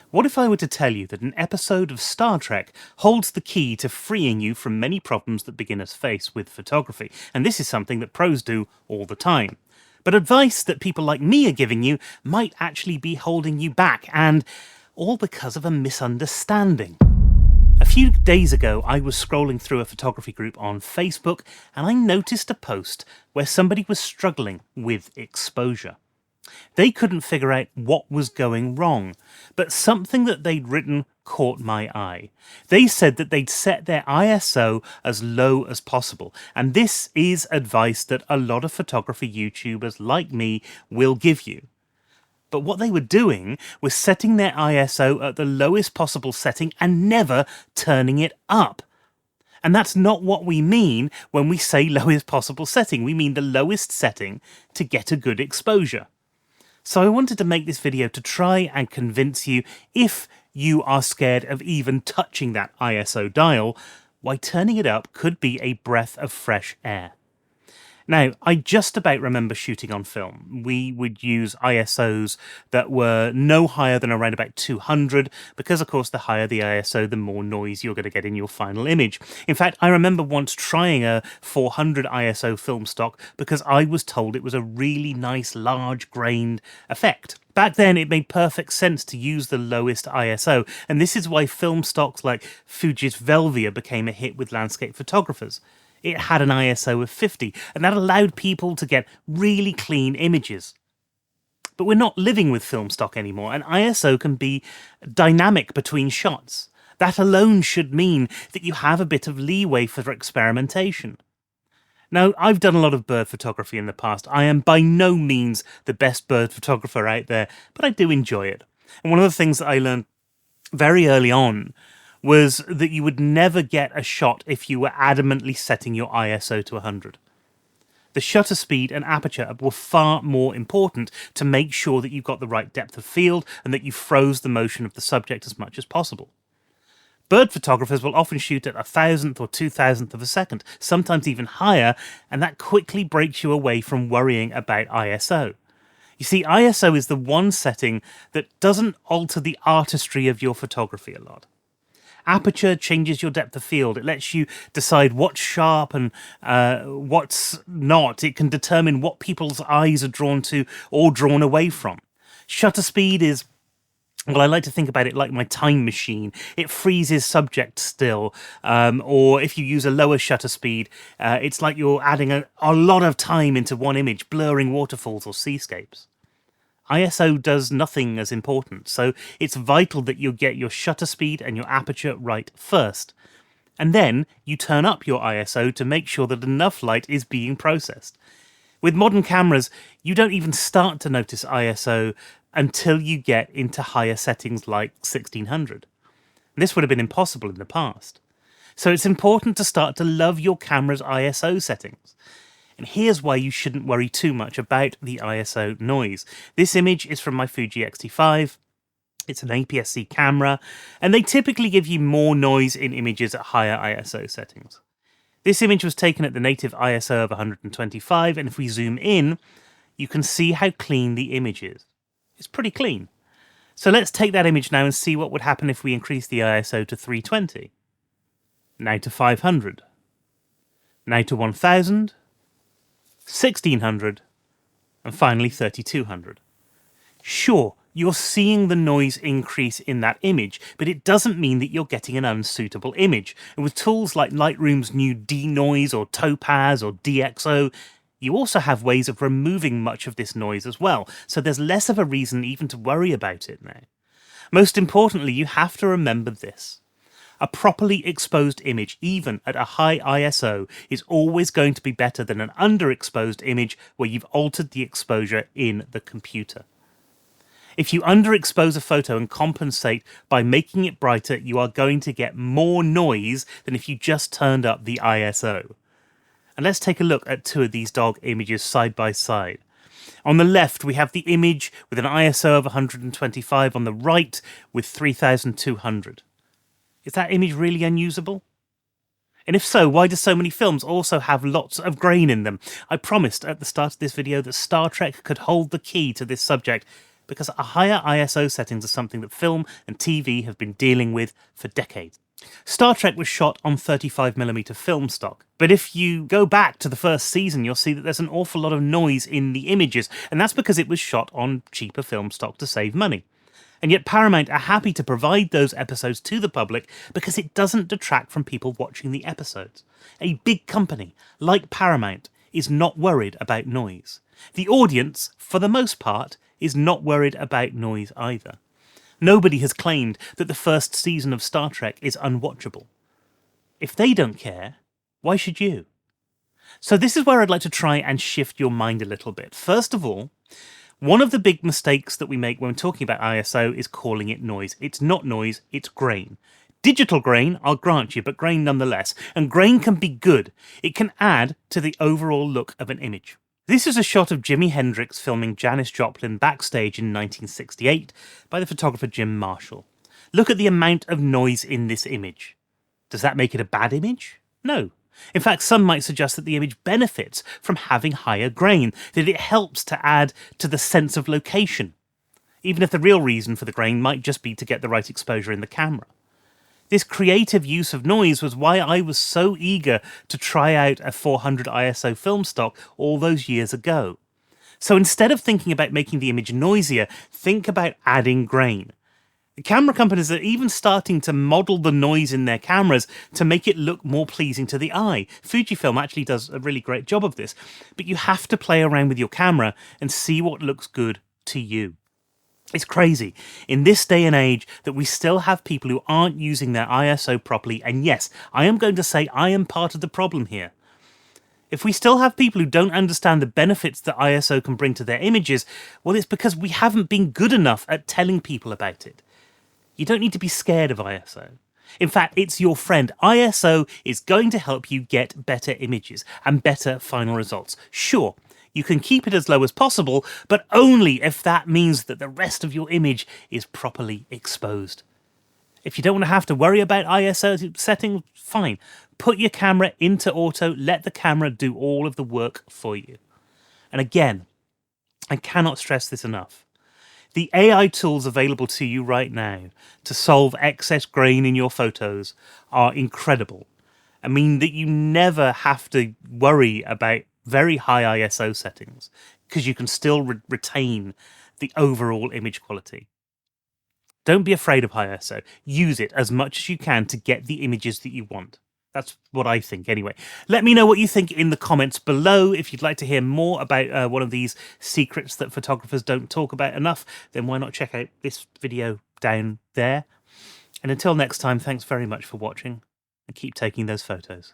What if I were to tell you that an episode of Star Trek holds the key to freeing you from many problems that beginners face with photography? And this is something that pros do all the time. But advice that people like me are giving you might actually be holding you back, and all because of a misunderstanding. A few days ago, I was scrolling through a photography group on Facebook, and I noticed a post where somebody was struggling with exposure. They couldn't figure out what was going wrong, but something that they'd written caught my eye. They said that they'd set their ISO as low as possible, and this is advice that a lot of photography YouTubers like me will give you. But what they were doing was setting their ISO at the lowest possible setting and never turning it up. And that's not what we mean when we say lowest possible setting. We mean the lowest setting to get a good exposure. So I wanted to make this video to try and convince you, if you are scared of even touching that ISO dial, why turning it up could be a breath of fresh air. Now, I just about remember shooting on film. We would use ISOs that were no higher than around about 200, because of course the higher the ISO, the more noise you're going to get in your final image. In fact, I remember once trying a 400 ISO film stock because I was told it was a really nice large-grained effect. Back then, it made perfect sense to use the lowest ISO, and this is why film stocks like Fuji's Velvia became a hit with landscape photographers. It had an ISO of 50, and that allowed people to get really clean images. But we're not living with film stock anymore, and ISO can be dynamic between shots. That alone should mean that you have a bit of leeway for experimentation. Now, I've done a lot of bird photography in the past. I am by no means the best bird photographer out there, but I do enjoy it. And one of the things that I learned very early on was that you would never get a shot if you were adamantly setting your ISO to 100. The shutter speed and aperture were far more important to make sure that you got the right depth of field and that you froze the motion of the subject as much as possible. Bird photographers will often shoot at 1,000th or 2,000th of a second, sometimes even higher, and that quickly breaks you away from worrying about ISO. You see, ISO is the one setting that doesn't alter the artistry of your photography a lot. Aperture changes your depth of field. It lets you decide what's sharp and what's not. It can determine what people's eyes are drawn to or drawn away from. Shutter speed is, well, I like to think about it like my time machine. It freezes subject still. Or if you use a lower shutter speed, it's like you're adding a lot of time into one image, blurring waterfalls or seascapes. ISO does nothing as important, so it's vital that you get your shutter speed and your aperture right first. And then you turn up your ISO to make sure that enough light is being processed. With modern cameras, you don't even start to notice ISO until you get into higher settings like 1600. This would have been impossible in the past. So it's important to start to love your camera's ISO settings. And here's why you shouldn't worry too much about the ISO noise. This image is from my Fuji X-T5. It's an APS-C camera, and they typically give you more noise in images at higher ISO settings. This image was taken at the native ISO of 125, and if we zoom in, you can see how clean the image is. It's pretty clean. So let's take that image now and see what would happen if we increase the ISO to 320. Now to 500. Now to 1000. 1600, and finally 3200. Sure, you're seeing the noise increase in that image, but it doesn't mean that you're getting an unsuitable image. And with tools like Lightroom's new denoise or Topaz or DxO, you also have ways of removing much of this noise as well, so there's less of a reason even to worry about it now. Most importantly, you have to remember this. A properly exposed image, even at a high ISO, is always going to be better than an underexposed image where you've altered the exposure in the computer. If you underexpose a photo and compensate by making it brighter, you are going to get more noise than if you just turned up the ISO. And let's take a look at two of these dog images side by side. On the left, we have the image with an ISO of 125, on the right with 3200. Is that image really unusable? And if so, why do so many films also have lots of grain in them? I promised at the start of this video that Star Trek could hold the key to this subject, because higher ISO settings are something that film and TV have been dealing with for decades. Star Trek was shot on 35mm film stock, but if you go back to the first season, you'll see that there's an awful lot of noise in the images, and that's because it was shot on cheaper film stock to save money. And yet Paramount are happy to provide those episodes to the public because it doesn't detract from people watching the episodes. A big company like Paramount is not worried about noise. The audience, for the most part, is not worried about noise either. Nobody has claimed that the first season of Star Trek is unwatchable. If they don't care, why should you? So this is where I'd like to try and shift your mind a little bit. First of all, one of the big mistakes that we make when talking about ISO is calling it noise. It's not noise, it's grain. Digital grain, I'll grant you, but grain nonetheless. And grain can be good. It can add to the overall look of an image. This is a shot of Jimi Hendrix filming Janis Joplin backstage in 1968 by the photographer Jim Marshall. Look at the amount of noise in this image. Does that make it a bad image? No. In fact, some might suggest that the image benefits from having higher grain, that it helps to add to the sense of location, even if the real reason for the grain might just be to get the right exposure in the camera. This creative use of noise was why I was so eager to try out a 400 ISO film stock all those years ago. So instead of thinking about making the image noisier, think about adding grain. Camera companies are even starting to model the noise in their cameras to make it look more pleasing to the eye. Fujifilm actually does a really great job of this, but you have to play around with your camera and see what looks good to you. It's crazy in this day and age that we still have people who aren't using their ISO properly, and yes, I am going to say I am part of the problem here. If we still have people who don't understand the benefits that ISO can bring to their images, well, it's because we haven't been good enough at telling people about it. You don't need to be scared of ISO. In fact, it's your friend. ISO is going to help you get better images and better final results. Sure, you can keep it as low as possible, but only if that means that the rest of your image is properly exposed. If you don't want to have to worry about ISO settings, fine. Put your camera into auto, let the camera do all of the work for you. And again, I cannot stress this enough. The AI tools available to you right now to solve excess grain in your photos are incredible. I mean that you never have to worry about very high ISO settings because you can still retain the overall image quality. Don't be afraid of high ISO. Use it as much as you can to get the images that you want. That's what I think anyway. Let me know what you think in the comments below. If you'd like to hear more about one of these secrets that photographers don't talk about enough, then why not check out this video down there. And until next time, thanks very much for watching and keep taking those photos.